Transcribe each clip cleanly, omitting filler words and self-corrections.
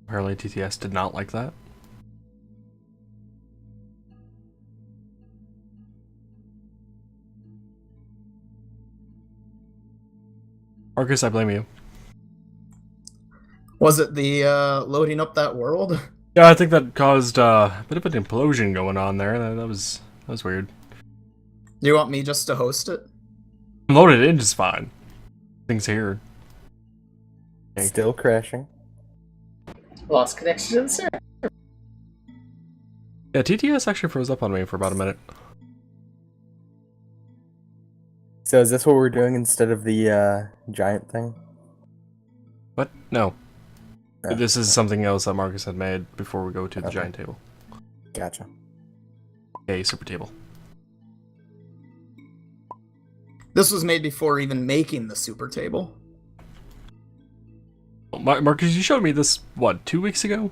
Apparently TTS did not like that. Marcus, I blame you. Was it the loading up that world? Yeah, I think that caused a bit of an implosion going on there. That was weird. Do you want me just to host it? Loaded in just fine. Things here. Still crashing. Lost connection to the server. Yeah, TTS actually froze up on me for about a minute. So is this what we're doing instead of the giant thing? What? No. Oh. This is something else that Marcus had made before we go to the giant table. Gotcha. A super table. This was made before even making the super table. Marcus, you showed me this, what, 2 weeks ago?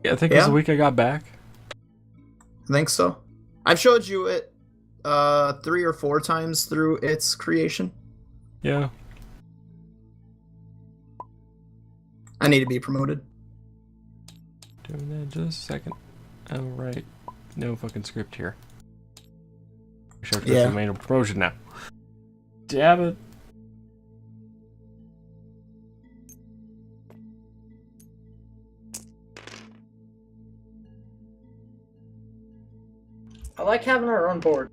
Yeah, I think it was the week I got back. I think so. I've showed you it 3 or 4 times through its creation. Yeah. I need to be promoted. Doing that in just a second. Oh, right. No fucking script here. Sure, Yeah. Main promotion now. Damn it. I like having our own board.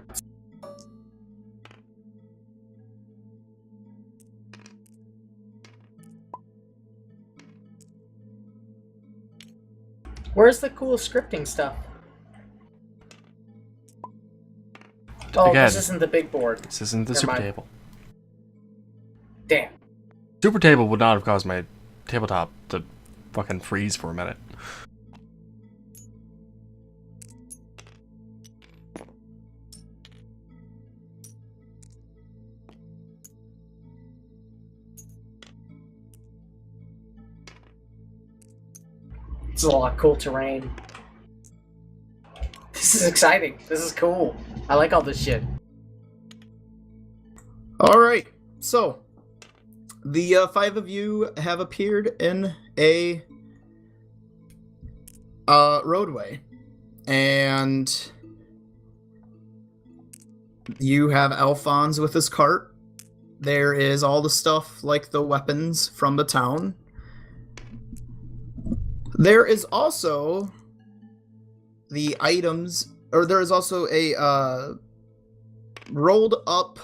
Where's the cool scripting stuff? Oh, Again, this isn't the big board. This isn't the Never super mind. table. Damn. Super table would not have caused my tabletop to fucking freeze for a minute. This is a lot of cool terrain. This is exciting. This is cool. I like all this shit. Alright, so the 5 of you have appeared in a roadway, and you have Alphonse with his cart. There is all the stuff like the weapons from the town. There is also the items, or there is also a rolled up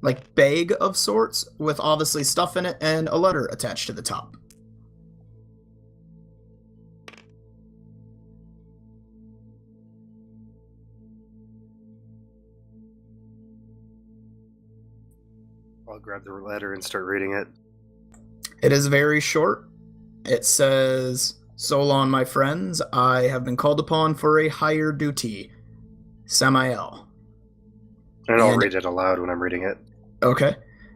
like bag of sorts with obviously stuff in it and a letter attached to the top. I'll grab the letter and start reading it. It is very short. It says, "So long, my friends. I have been called upon for a higher duty. Samael." And I'll And- read it aloud when I'm reading it. Okay.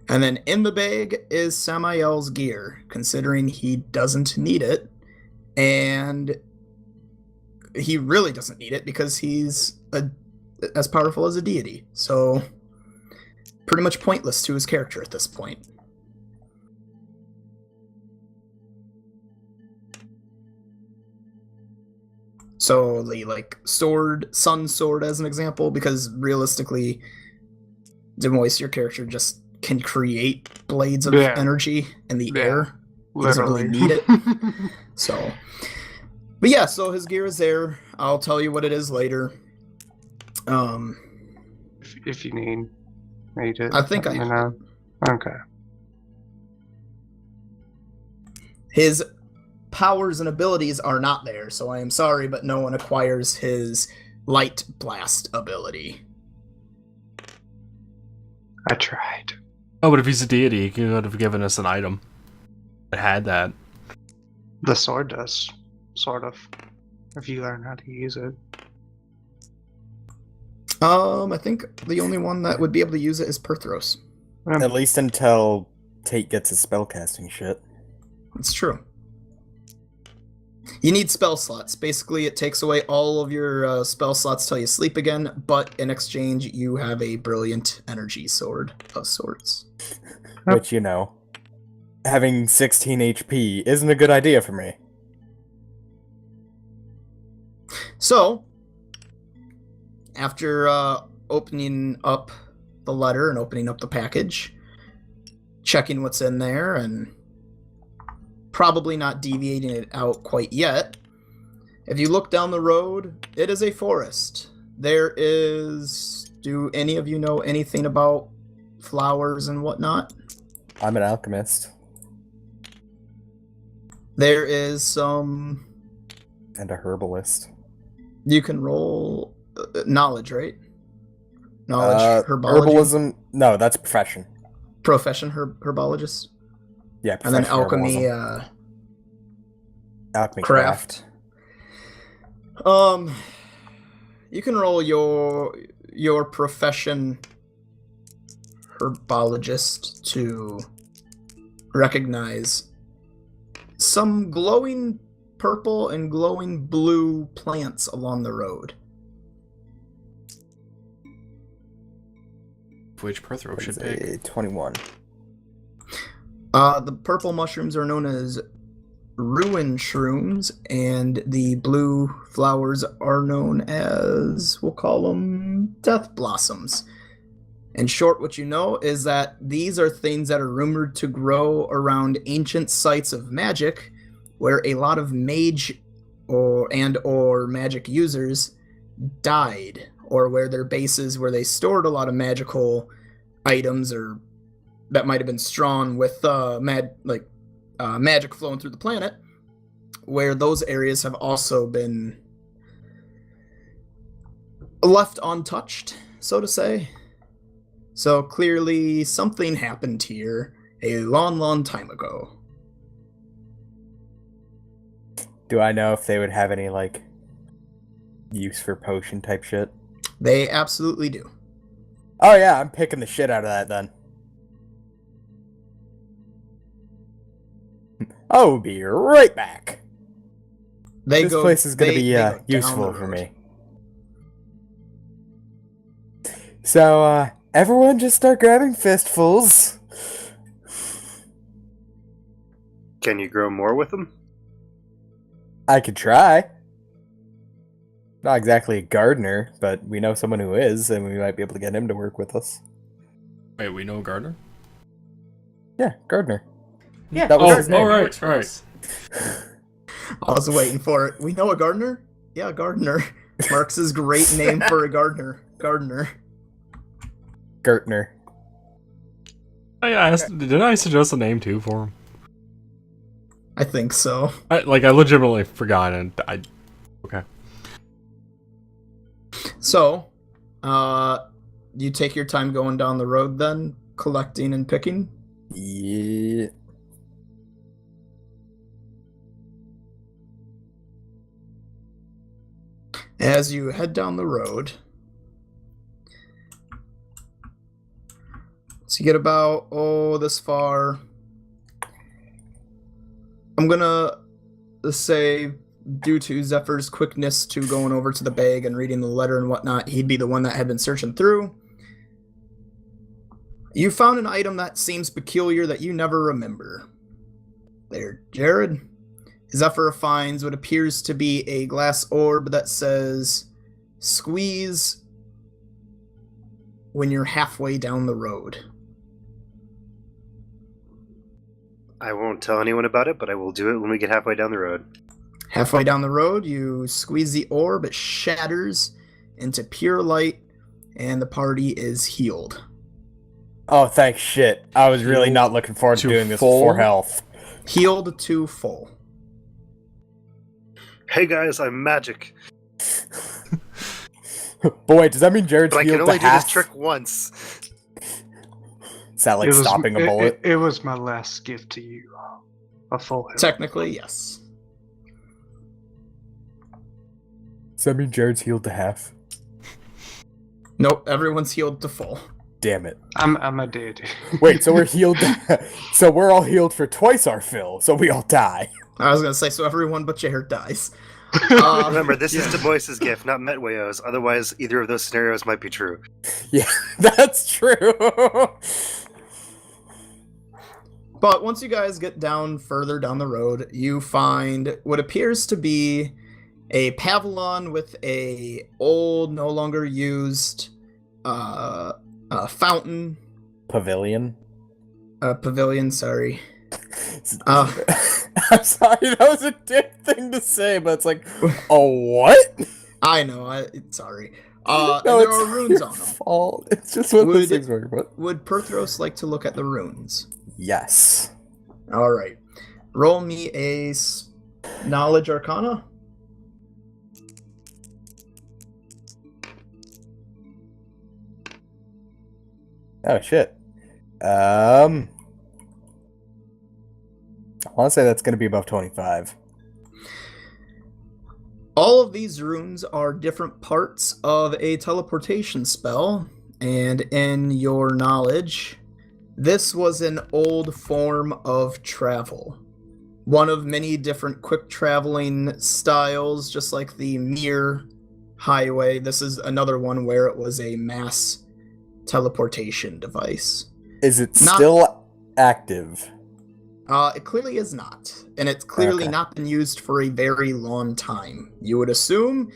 And then in the bag is Samael's gear, considering he doesn't need it. And he really doesn't need it because he's as powerful as a deity. So pretty much pointless to his character at this point. So the sword, sun sword as an example, because realistically, Demois, your character just can create blades of energy in the air. He doesn't really need it. So, but yeah, so his gear is there. I'll tell you what it is later. If you need it. I think let me know. Okay. His powers and abilities are not there, so I am sorry, but no one acquires his light blast ability. I tried. Oh, but if he's a deity, he could have given us an item that had that. The sword does, sort of. If you learn how to use it. I think the only one that would be able to use it is Perthros. At least until Tate gets his spellcasting shit. It's true. You need spell slots. Basically, it takes away all of your spell slots till you sleep again, but in exchange, you have a brilliant energy sword of sorts. Which, you know, having 16 HP isn't a good idea for me. So, after opening up the letter and opening up the package, checking what's in there, and probably not deviating it out quite yet, if you look down the road, it is a forest. There is... Do any of you know anything about flowers and whatnot? I'm an alchemist. There is some... And a herbalist. You can roll knowledge, right? Knowledge, herbology. Herbalism? No, that's profession. Profession, herbologist. Yeah, And then profession alchemy, herbalism. Alchemy craft. You can roll your profession herbologist to recognize some glowing purple and glowing blue plants along the road. Which Perthro What should is pick. a 21. The purple mushrooms are known as ruin shrooms, and the blue flowers are known as, we'll call them death blossoms. In short, what you know is that these are things that are rumored to grow around ancient sites of magic, where a lot of mage or magic users died, or where their bases where they stored a lot of magical items, or that might have been strewn with magic flowing through the planet, where those areas have also been left untouched, so to say. So clearly something happened here a long, long time ago. Do I know if they would have any, like, use for potion type shit? They absolutely do. Oh yeah, I'm picking the shit out of that then. I'll be right back. This place is going to be useful for me. So, everyone just start grabbing fistfuls. Can you grow more with them? I could try. Not exactly a gardener, but we know someone who is, and we might be able to get him to work with us. Wait, we know Gardner? Yeah, gardener. Yeah, That was his name. Alright, alright. I was waiting for it. We know a gardener? Yeah, gardener. Marx's great name for a gardener. Gardener. Gertner. Didn't I suggest a name too for him? I think so. I legitimately forgot, and okay. So, you take your time going down the road then, collecting and picking? Yeah. As you head down the road, so you get about, this far. I'm gonna say, due to Zephyr's quickness to going over to the bag and reading the letter and whatnot, he'd be the one that had been searching through. You found an item that seems peculiar that you never remember. There, Jared. Zephyr finds what appears to be a glass orb that says, "Squeeze when you're halfway down the road." I won't tell anyone about it, but I will do it when we get halfway down the road. Halfway down the road, you squeeze the orb, it shatters into pure light, and the party is healed. Oh, thanks shit. I was really not looking forward to doing this with 4 health. Healed to full. Hey guys, I'm magic. Boy, does that mean Jared's But I can healed only to do this half? trick once. Is that like stopping a bullet? It was my last gift to you. A full health. Technically, yes. Does that mean Jared's healed to half? Nope, everyone's healed to full. Damn it. I'm a deity. Wait, so we're healed so we're all healed for twice our fill, so we all die. I was gonna say, so everyone but Jared dies. Remember, this is Dubois's gift, not Metwayo's. Otherwise, either of those scenarios might be true. Yeah, that's true. But once you guys get down further down the road, you find what appears to be a pavilion with a old, no longer used fountain. Pavilion. Pavilion, sorry. I'm sorry, that was a dick thing to say, but it's like, oh, what? I know, sorry. No, and there it's are runes your on them. fault. It's just one of those things where, what? Would Perthros like to look at the runes? Yes. Alright. Roll me a knowledge arcana. Oh, shit. I want to say that's going to be above 25. All of these runes are different parts of a teleportation spell, and in your knowledge, this was an old form of travel. One of many different quick traveling styles, just like the Mere Highway. This is another one where it was a mass teleportation device. Is it still active? It clearly is not, and it's clearly not been used for a very long time. You would assume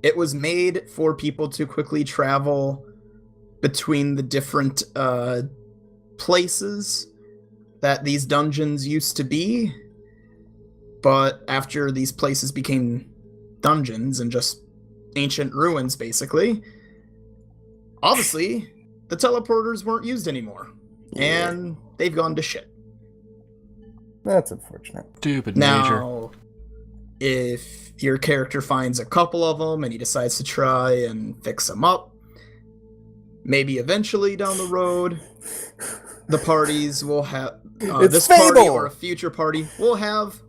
it was made for people to quickly travel between the different places that these dungeons used to be, but after these places became dungeons and just ancient ruins, basically, obviously, the teleporters weren't used anymore, and they've gone to shit. That's unfortunate. Stupid Now, major. if your character finds a couple of them and he decides to try and fix them up, maybe eventually down the road, the parties will have... this party or a future party will have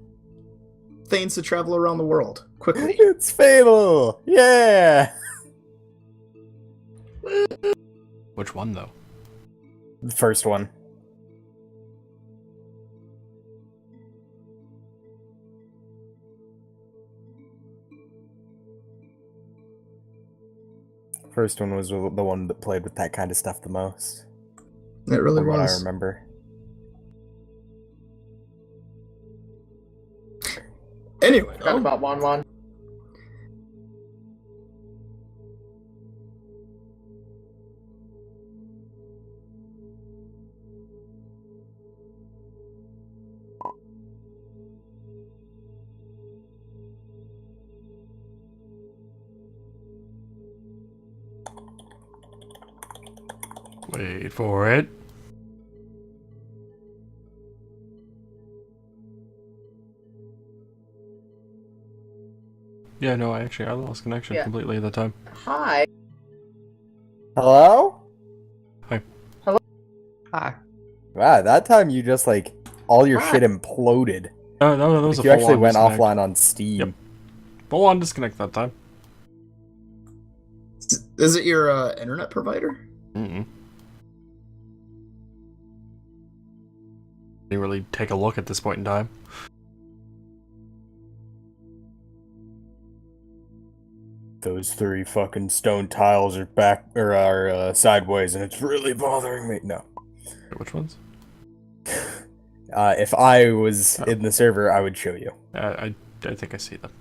things to travel around the world quickly. It's Fable! Yeah! Which one, though? The first one. First one was the one that played with that kind of stuff the most. It really From what I was. remember. Anyway, Forgot about Juan. Wait for it. Yeah, no, I lost connection completely at the time. Hi. Hello? Hi. Hi. Wow, that time you just like all your shit imploded. No, that was Like, a you actually full-on went disconnect. offline on Steam. Yep. Full-on disconnect that time. Is it your internet provider? Mm-mm. Didn't really take a look at this point in time. Those 3 fucking stone tiles are sideways, and it's really bothering me. No. Wait, which ones? If I was in the server, I would show you. I think I see them.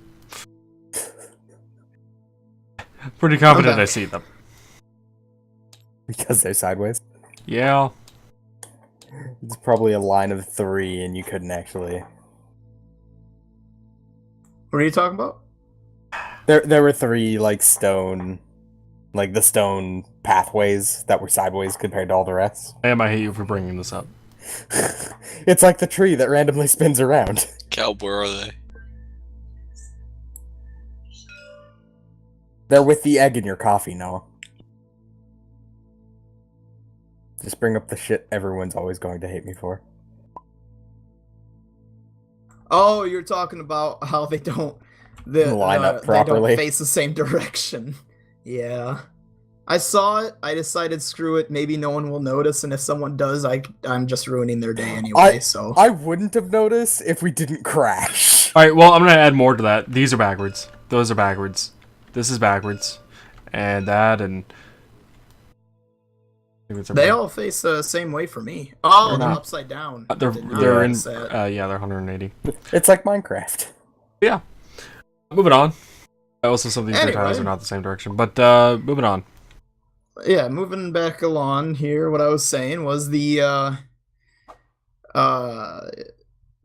Pretty confident I see them. Because they're sideways. Yeah. It's probably a line of 3, and you couldn't actually. What are you talking about? There were 3 like stone, like the stone pathways that were sideways compared to all the rest. I hate you for bringing this up. It's like the tree that randomly spins around. Calb, where are they? They're with the egg in your coffee, Noah. Just bring up the shit everyone's always going to hate me for. Oh, you're talking about how they don't Line up properly. They don't face the same direction. Yeah. I saw it. I decided, screw it. Maybe no one will notice, and if someone does, I'm just ruining their day anyway. So I wouldn't have noticed if we didn't crash. Alright, well, I'm going to add more to that. These are backwards. Those are backwards. This is backwards. And that, and... they all face the same way for me. Oh, They're they're not. upside down. They're Did not in... notice that. yeah, they're 180. It's like Minecraft. Yeah. Moving on. Also, some of these tiles Anyway. are not the same direction. But, moving on. Yeah, moving back along here, what I was saying was there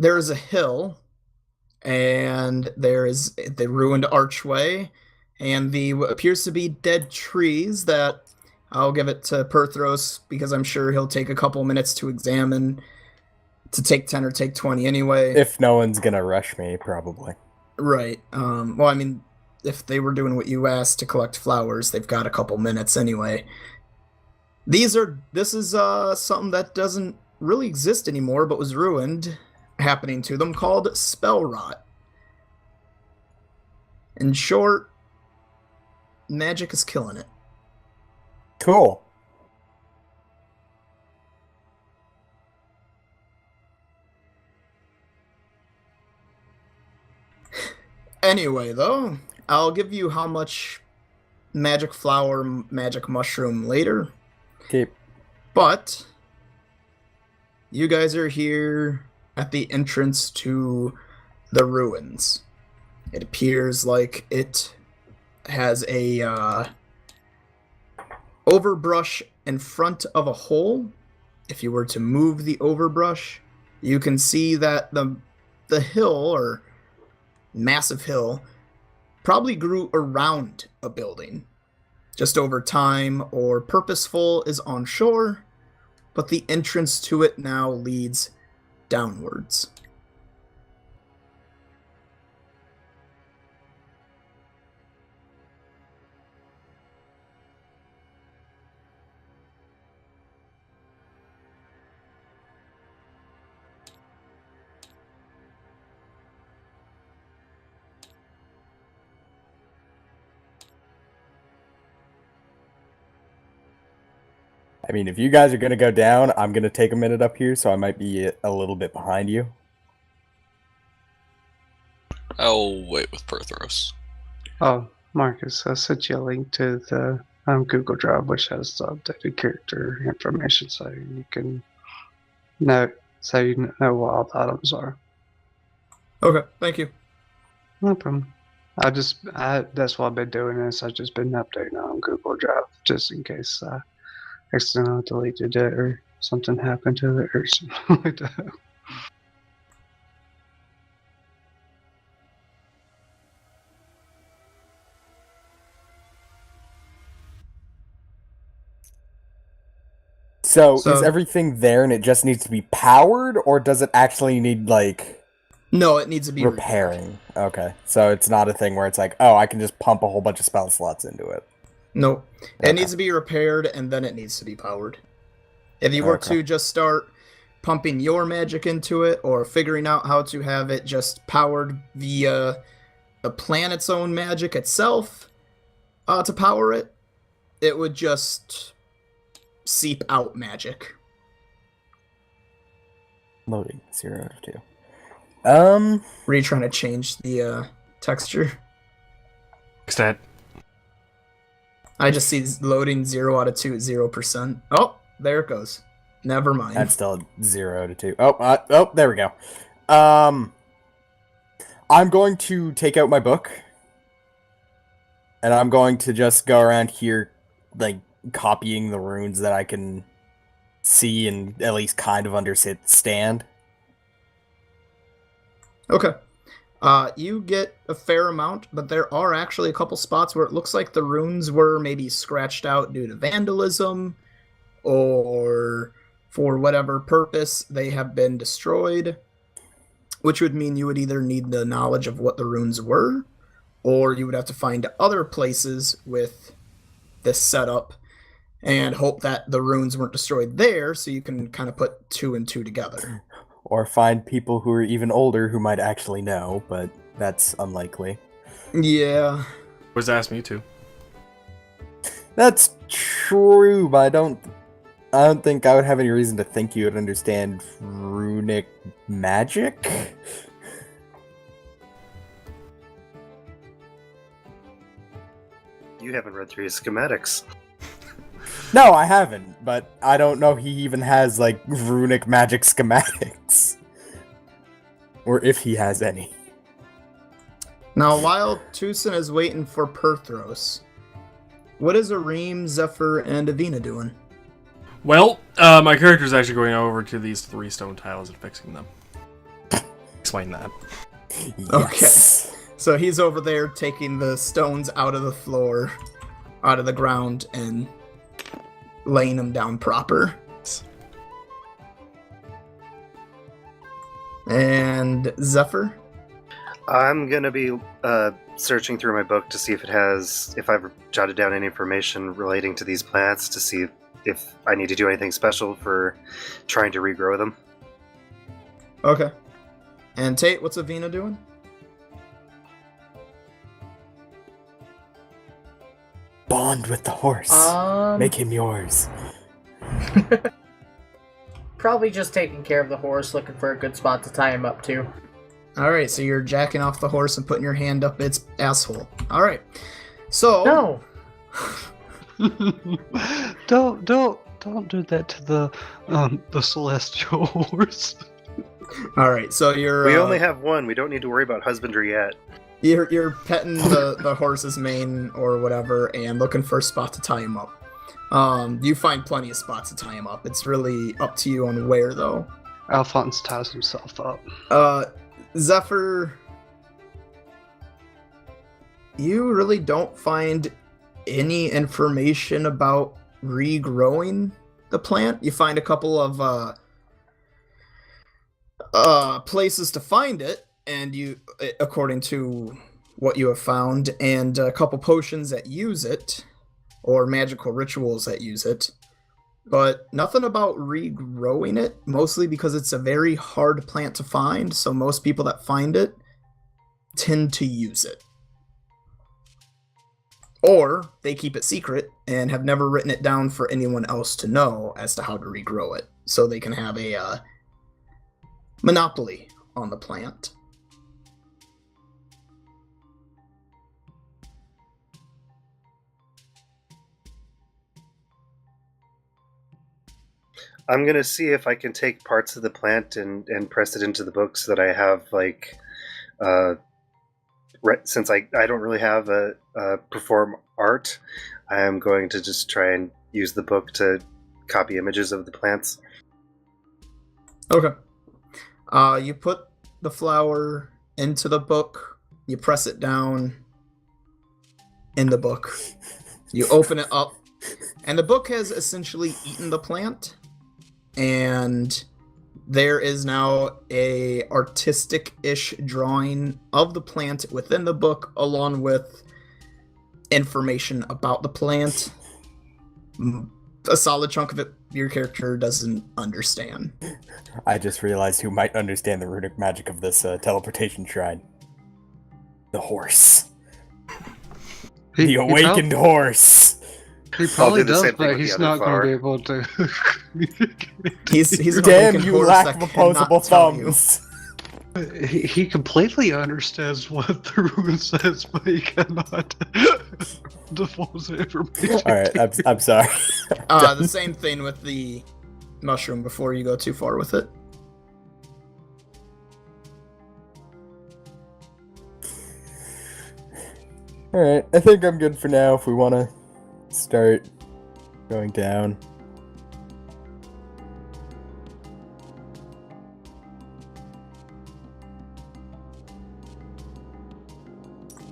is a hill, and there is the ruined archway, and the what appears to be dead trees that I'll give it to Perthros because I'm sure he'll take a couple minutes to examine, to take 10 or take 20 anyway. If no one's gonna rush me, probably. Right. Well, I mean, if they were doing what you asked to collect flowers, they've got a couple minutes anyway. This is something that doesn't really exist anymore, but was ruined, happening to them, called spell rot. In short, magic is killing it. Cool. Anyway, though, I'll give you how much magic flower, magic mushroom later. Keep. But you guys are here at the entrance to the ruins. It appears like it has a overbrush in front of a hole. If you were to move the overbrush, you can see that the hill, or massive hill, probably grew around a building. Just over time or purposeful is unsure, but the entrance to it now leads downwards. I mean, if you guys are gonna go down, I'm gonna take a minute up here, so I might be a little bit behind you. I'll wait with Perthros. Oh, Marcus, I sent you a link to the Google Drive, which has the updated character information, so you can know what all the items are. Okay, thank you. No problem. That's what I've been doing. Is I've just been updating on Google Drive just in case I accidentally deleted it or something happened to it or something like that. So So- is everything there and it just needs to be powered, or does it actually need, like, No, it needs to be repairing? Okay, so it's not a thing where it's like, oh, I can just pump a whole bunch of spell slots into it. Nope. Okay. It needs to be repaired, and then it needs to be powered. If you were Okay. to just start pumping your magic into it, or figuring out how to have it just powered via the planet's own magic itself to power it, it would just seep out magic. Loading 0 out of 2. Were you trying to change the texture? Extent. I just see loading 0 out of 2 at 0%. Oh, there it goes. Never mind. That's still 0 out of 2. Oh, there we go. I'm going to take out my book, and I'm going to just go around here, like, copying the runes that I can see and at least kind of understand. Okay. You get a fair amount, but there are actually a couple spots where it looks like the runes were maybe scratched out due to vandalism, or for whatever purpose they have been destroyed, which would mean you would either need the knowledge of what the runes were, or you would have to find other places with this setup and hope that the runes weren't destroyed there, so you can kind of put 2 and 2 together. Or find people who are even older who might actually know, but that's unlikely. Yeah. Was asked me to. That's true, but I don't think I would have any reason to think you would understand runic magic. You haven't read through his schematics. No, I haven't, but I don't know he even has, like, runic magic schematics. Or if he has any. Now, while Tucson is waiting for Perthros, what is Arim, Zephyr, and Avina doing? Well, my character's actually going over to these 3 stone tiles and fixing them. Explain that. Yes. Okay. So he's over there taking the stones out of the floor, out of the ground, and laying them down proper. And Zephyr? I'm gonna be searching through my book to see if I've jotted down any information relating to these plants to see if I need to do anything special for trying to regrow them. Okay. And Tate, what's Avina doing? Bond with the horse. Make him yours. Probably just taking care of the horse, looking for a good spot to tie him up to. Alright, so you're jacking off the horse and putting your hand up its asshole. Alright. So... No! Don't do that to the celestial horse. Alright, so you're... We only have one. We don't need to worry about husbandry yet. You're petting the horse's mane or whatever and looking for a spot to tie him up. You find plenty of spots to tie him up. It's really up to you on where, though. Alphonse ties himself up. Zephyr, you really don't find any information about regrowing the plant. You find a couple of places to find it, and you, according to what you have found, and a couple potions that use it, or magical rituals that use it, but nothing about regrowing it, mostly because it's a very hard plant to find, so most people that find it tend to use it. Or they keep it secret and have never written it down for anyone else to know as to how to regrow it, so they can have a monopoly on the plant. I'm gonna see if I can take parts of the plant and press it into the book so that I have like, since I don't really have a perform art, I am going to just try and use the book to copy images of the plants. Okay. You put the flower into the book. You press it down in the book. You open it up, and the book has essentially eaten the plant. And there is now a artistic-ish drawing of the plant within the book, along with information about the plant. A solid chunk of it your character doesn't understand. I just realized who might understand the runic magic of this teleportation shrine. The horse. The awakened horse. He probably do the does, same thing but with he's the other not going to flower. be able to communicate. He's an Damn awakened you, horse lack that of opposable cannot tell you. thumbs. He completely understands what the rune says, but he cannot divulge the information. Alright, I'm sorry. The same thing with the mushroom before you go too far with it. Alright, I think I'm good for now if we want to start going down.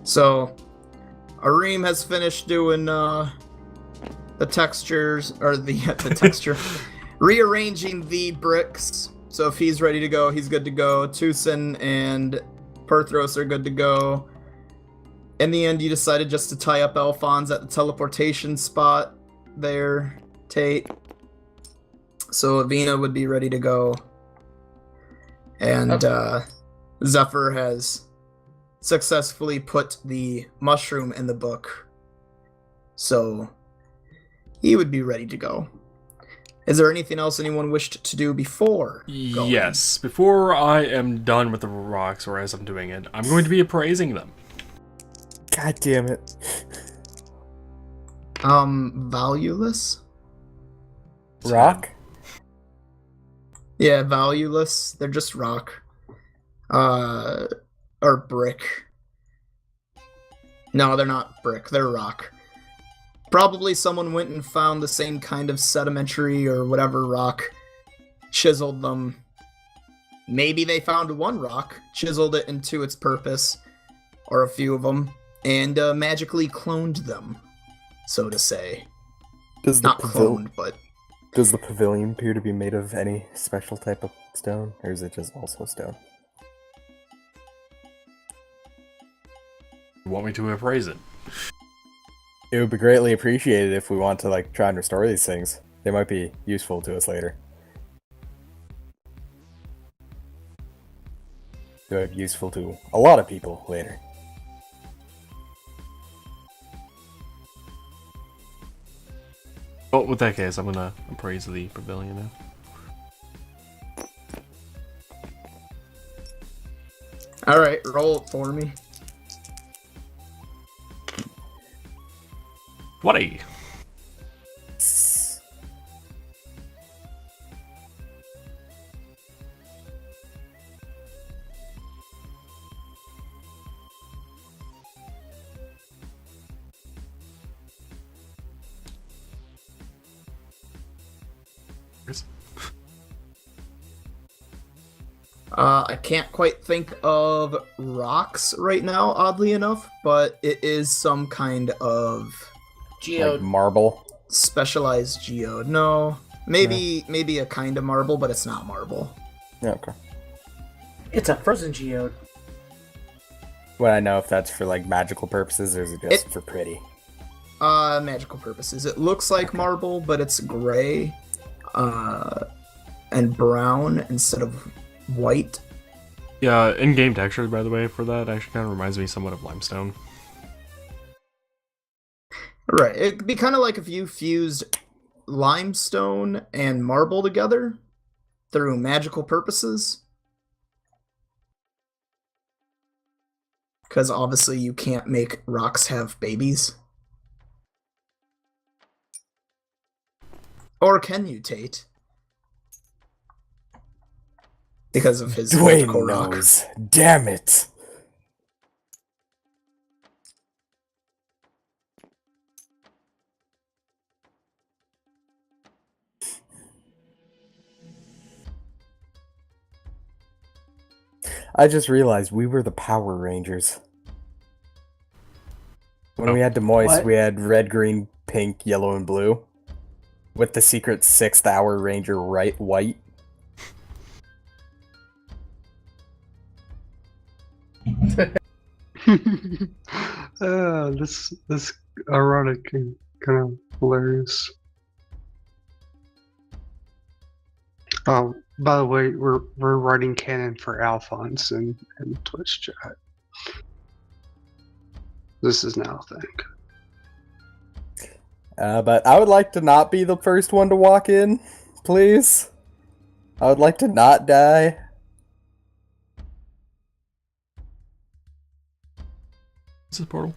So, Arim has finished doing the textures, or the texture, rearranging the bricks. So if he's ready to go, he's good to go. Tucson and Perthros are good to go. In the end, you decided just to tie up Alphonse at the teleportation spot there, Tate. So Avina would be ready to go. And Zephyr has successfully put the mushroom in the book. So he would be ready to go. Is there anything else anyone wished to do before going? Yes. Before I am done with the rocks, or as I'm doing it, I'm going to be appraising them. God damn it. Valueless? Rock? Yeah, valueless. They're just rock. Or brick. No, they're not brick. They're rock. Probably someone went and found the same kind of sedimentary or whatever rock, chiseled them. Maybe they found one rock, chiseled it into its purpose, or a few of them, and magically cloned them, so to say. Not cloned, but... Does the pavilion appear to be made of any special type of stone, or is it just also stone? You want me to appraise it? It would be greatly appreciated if we want to like try and restore these things. They might be useful to us later. They might be useful to a lot of people later. Well, with that case, I'm gonna appraise the pavilion now. Alright, roll it for me. 20. I can't quite think of rocks right now, oddly enough, but it is some kind of Like marble? specialized geode. No, maybe a kind of marble, but it's not marble. Yeah, okay. It's a frozen geode. Would I know if that's for like magical purposes or is it just for pretty? Magical purposes. It looks like marble, but it's gray, and brown instead of white. Yeah, in-game texture, by the way, for that actually kind of reminds me somewhat of limestone. Right, it'd be kind of like if you fused limestone and marble together through magical purposes. Because obviously you can't make rocks have babies. Or can you, Tate? Because of his magical rock. knows. Damn it. I just realized we were the Power Rangers. When we had Demois, What? we had red, green, pink, yellow, and blue. With the secret 6th Hour Ranger white. This ironic and kind of hilarious. Oh, by the way, we're writing canon for Alphonse in Twitch chat. This is now a thing. But I would like to not be the first one to walk in, please. I would like to not die. Is this portal?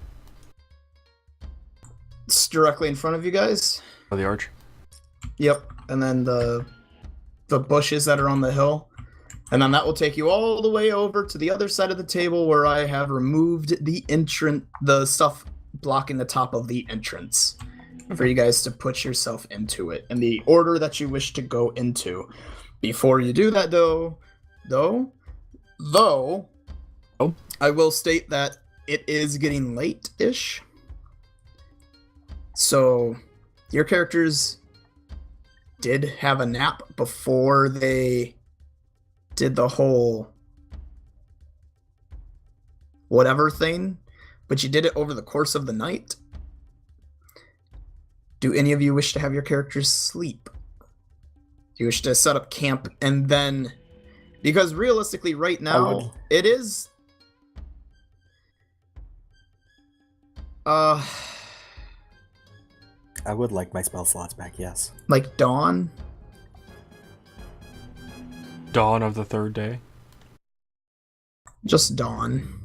It's directly in front of you guys. Oh, the arch? Yep, and then the bushes that are on the hill. And then that will take you all the way over to the other side of the table where I have removed the stuff blocking the top of the entrance for you guys to put yourself into it in the order that you wish to go into. Before you do that, though, I will state that it is getting late-ish. So your characters did have a nap before they did the whole whatever thing, but you did it over the course of the night. Do any of you wish to have your characters sleep? Do you wish to set up camp and then... Because realistically, right now, it is... I would like my spell slots back, yes. Like Dawn? Dawn of the third day. Just Dawn.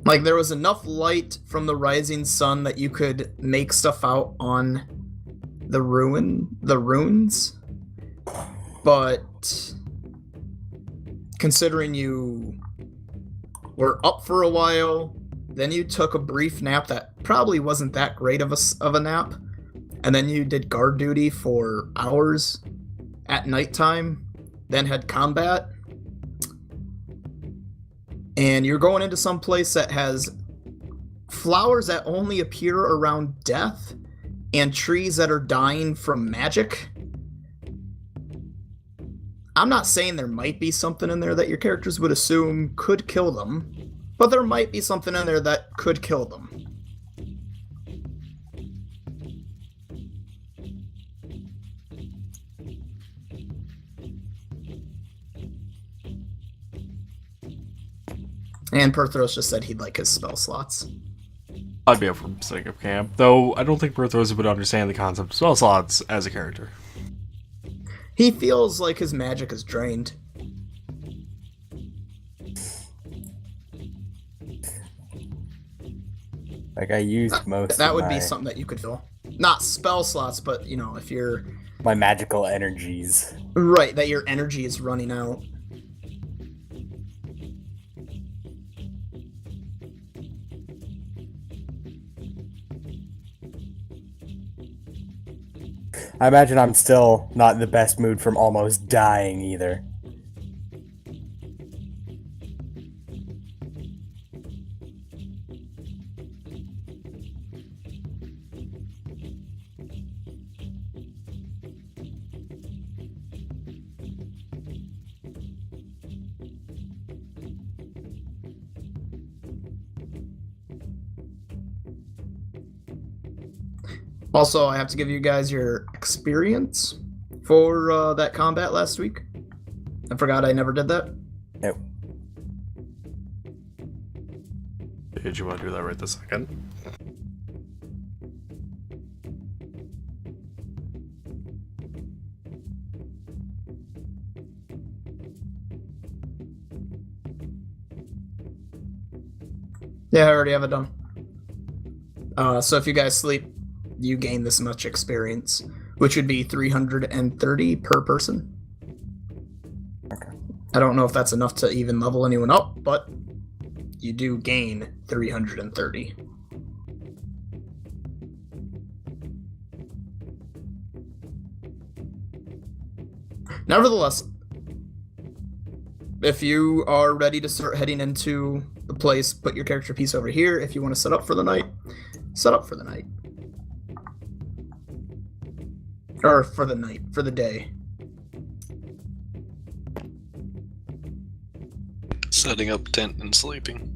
Like, there was enough light from the rising sun that you could make stuff out on the runes. But considering you were up for a while, then you took a brief nap that probably wasn't that great of a nap, and then you did guard duty for hours at nighttime, then had combat, and you're going into some place that has flowers that only appear around death and trees that are dying from magic. I'm not saying there might be something in there that your characters would assume could kill them, but there might be something in there that could kill them. And Perthros just said he'd like his spell slots. I'd be up for setting up camp, though I don't think Perthros would understand the concept of spell slots as a character. He feels like his magic is drained. Like, I used most That of would be something that you could feel. Not spell slots, but, you know, if you're... my magical energies. Right, that your energy is running out. I imagine I'm still not in the best mood from almost dying either. Also, I have to give you guys your experience for that combat last week. I forgot I never did that. Nope. Did you want to do that right this second? Yeah, I already have it done. So if you guys sleep, you gain this much experience, which would be 330 per person. Okay. I don't know if that's enough to even level anyone up, but you do gain 330. Nevertheless, if you are ready to start heading into the place, put your character piece over here. If you want to set up for the night, set up for the night. Or for the night, for the day. Setting up tent and sleeping.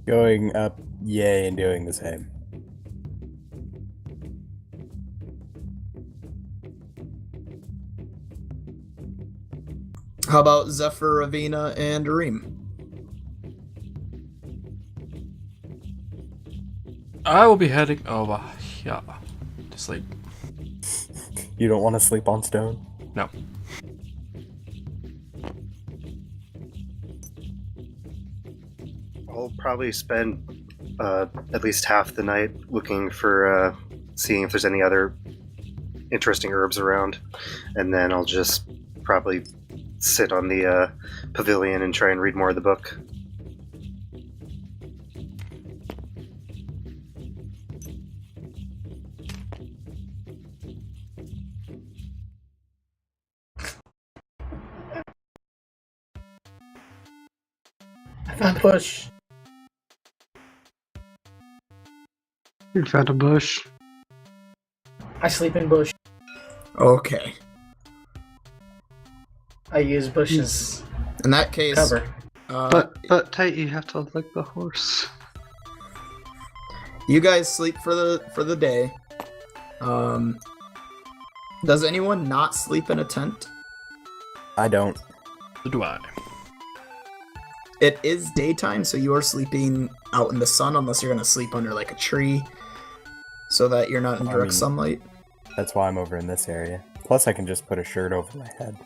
Going up, yay, and doing the same. How about Zephyr, Ravina, and Arim? I will be heading over here to sleep. You don't want to sleep on stone? No. I'll probably spend at least half the night looking for seeing if there's any other interesting herbs around, and then I'll just probably sit on the pavilion and try and read more of the book. I found a bush. You found a bush. I sleep in bush. Okay. I use bushes In that case, cover. But Tate, you have to lick the horse. you guys sleep for the day. Does anyone not sleep in a tent? I don't. So do I. It is daytime, so you are sleeping out in the sun unless you're going to sleep under like a tree so that you're not in direct sunlight. That's why I'm over in this area. Plus, I can just put a shirt over my head.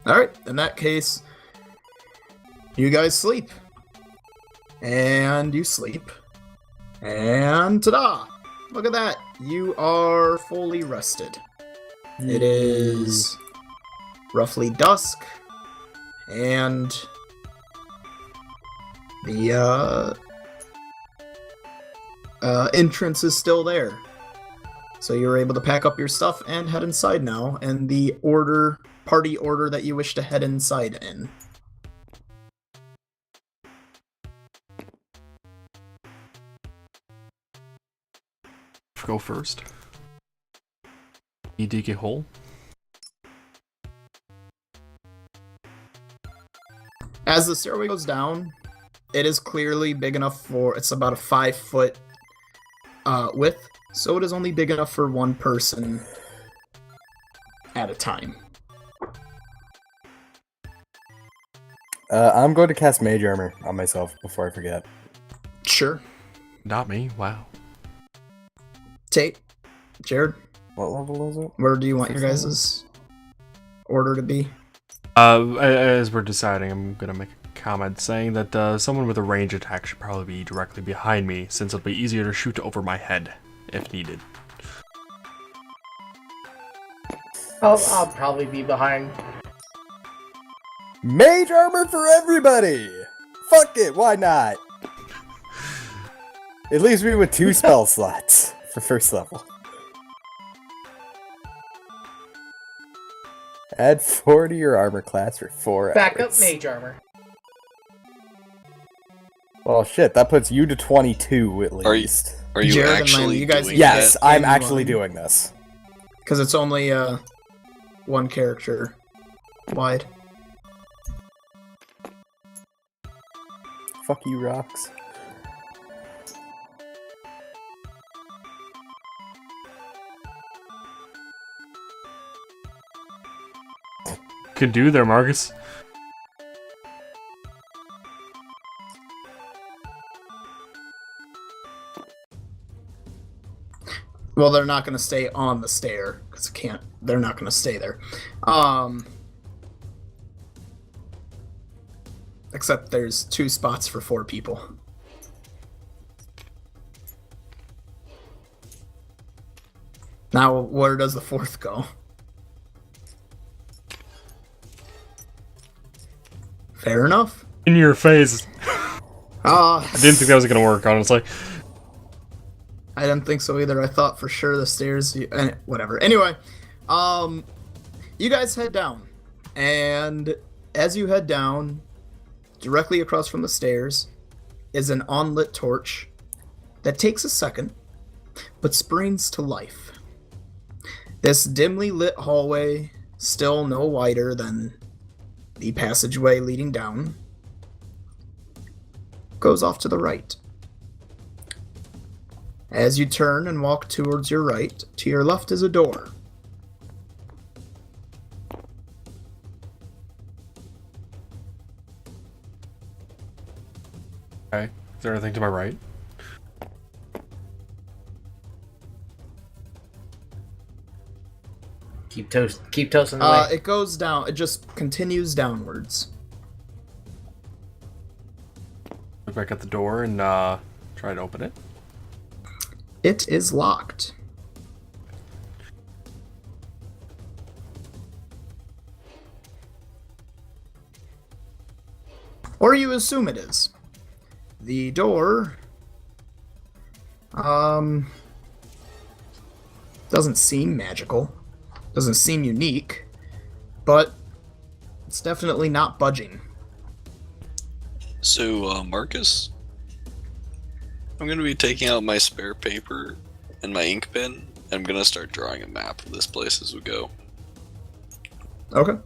Alright, in that case, you guys sleep. And you sleep. And ta-da! Look at that. You are fully rested. It is roughly dusk. And the entrance is still there. So you're able to pack up your stuff and head inside now. And the party order that you wish to head inside in. Go first. You dig a hole. As the stairway goes down, it is clearly big enough for, it's about a 5-foot width, so it is only big enough for one person at a time. I'm going to cast Mage Armor on myself before I forget. Sure. Not me. Wow. Tate, Jared, What level is it? where do you want your guys' order to be? As we're deciding, I'm gonna make a comment saying that someone with a range attack should probably be directly behind me, since it'll be easier to shoot over my head if needed. I'll probably be behind. Mage Armor for everybody! Fuck it, why not? It leaves me with 2 spell slots for first level. Add 4 to your armor class for 4 Back hours. up mage armor. Well, shit, that puts you to 22 at least. Are you Jared and actually Lane, you guys doing Yes, that? I'm Anyone. actually doing this. Because it's only one character wide. Fuck you, rocks. Could do there, Marcus. Well, they're not going to stay on the stair, because they're not going to stay there. Except there's 2 spots for 4 people. Now, where does the 4th go? Fair enough. In your face. I I didn't think that was gonna work, honestly. I didn't think so either. I thought for sure the stairs... whatever. Anyway, you guys head down. And as you head down, directly across from the stairs is an unlit torch that takes a second, but springs to life. This dimly lit hallway, still no wider than the passageway leading down, goes off to the right. As you turn and walk towards your right, to your left is a door. Okay. Is there anything to my right? Keep toasting the way. It goes down. It just continues downwards. Look back at the door and try to open it. It is locked. Or you assume it is. The door doesn't seem magical. Doesn't seem unique, but it's definitely not budging. So, Marcus, I'm going to be taking out my spare paper and my ink pen, and I'm going to start drawing a map of this place as we go. Okay.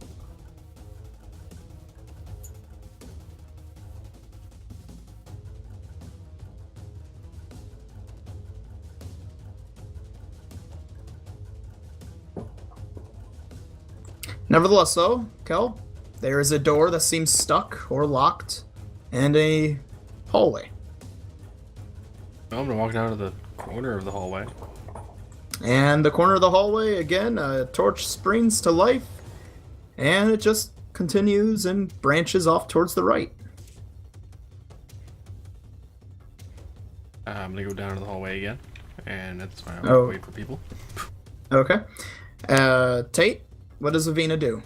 Nevertheless, though, Kel, there is a door that seems stuck or locked, and a hallway. I'm gonna walk down to the corner of the hallway. And the corner of the hallway, again, a torch springs to life, and it just continues and branches off towards the right. I'm gonna go down to the hallway again, and that's why I'm Oh. gonna wait for people. Okay. Tate, what does Avina do?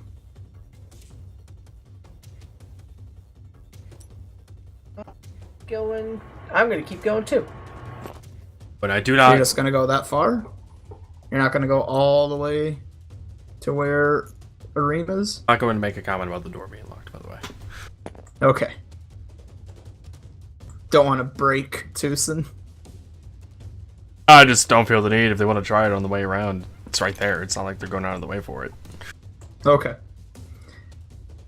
I'm gonna keep going too. But I do You're not. just gonna go that far? You're not gonna go all the way to where Arima's? I'm not going to make a comment about the door being locked, by the way. Okay. Don't want to break Tucson. I just don't feel the need. If they want to try it on the way around, it's right there. It's not like they're going out of the way for it. Okay.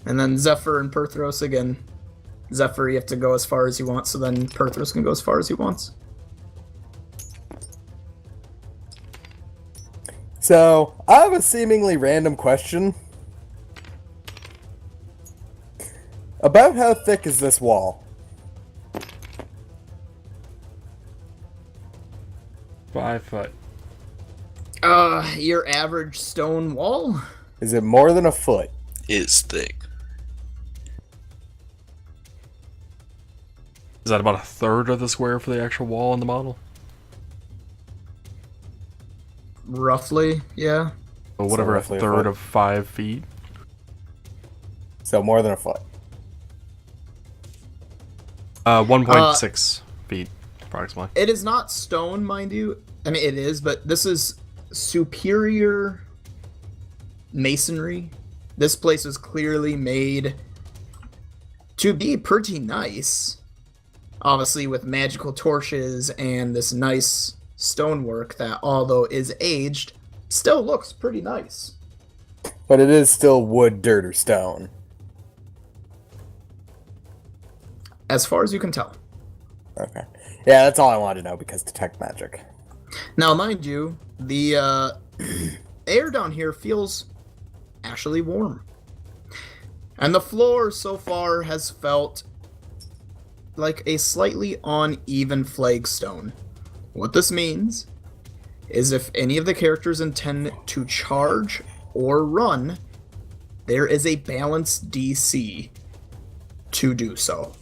And then Zephyr and Perthros again. Zephyr, you have to go as far as you want, so then Perthros can go as far as he wants. So, I have a seemingly random question. About how thick is this wall? 5 foot. Your average stone wall? Is it more than a foot? Is thick. Is that about a third of the square for the actual wall on the model? Roughly, yeah. Or whatever, a roughly a third foot. of 5 feet? So more than a foot. 1.6 feet, approximately. It is not stone, mind you. I mean, it is, but this is superior masonry. This place was clearly made to be pretty nice. Obviously, with magical torches and this nice stonework that, although is aged, still looks pretty nice. But it is still wood, dirt, or stone. As far as you can tell. Okay. Yeah, that's all I wanted to know because detect magic. Now, mind you, the air down here feels actually warm. And the floor so far has felt like a slightly uneven flagstone. What this means is if any of the characters intend to charge or run, there is a balanced DC to do so.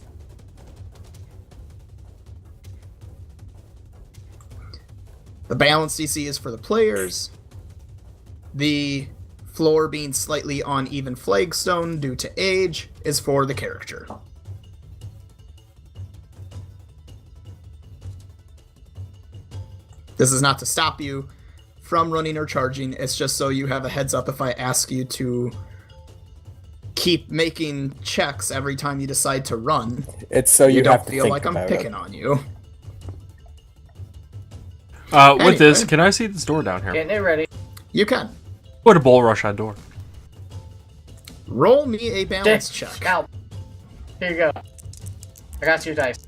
The balance DC is for the players. The floor being slightly uneven flagstone due to age is for the character. This is not to stop you from running or charging, it's just so you have a heads up if I ask you to keep making checks every time you decide to run. It's so you don't have to feel think like I'm about picking it. on you. With this, Anyway. can I see this door down here? Getting it ready. You can. What a bull rush that door. Roll me a balance check. Out. Here you go. I got your dice.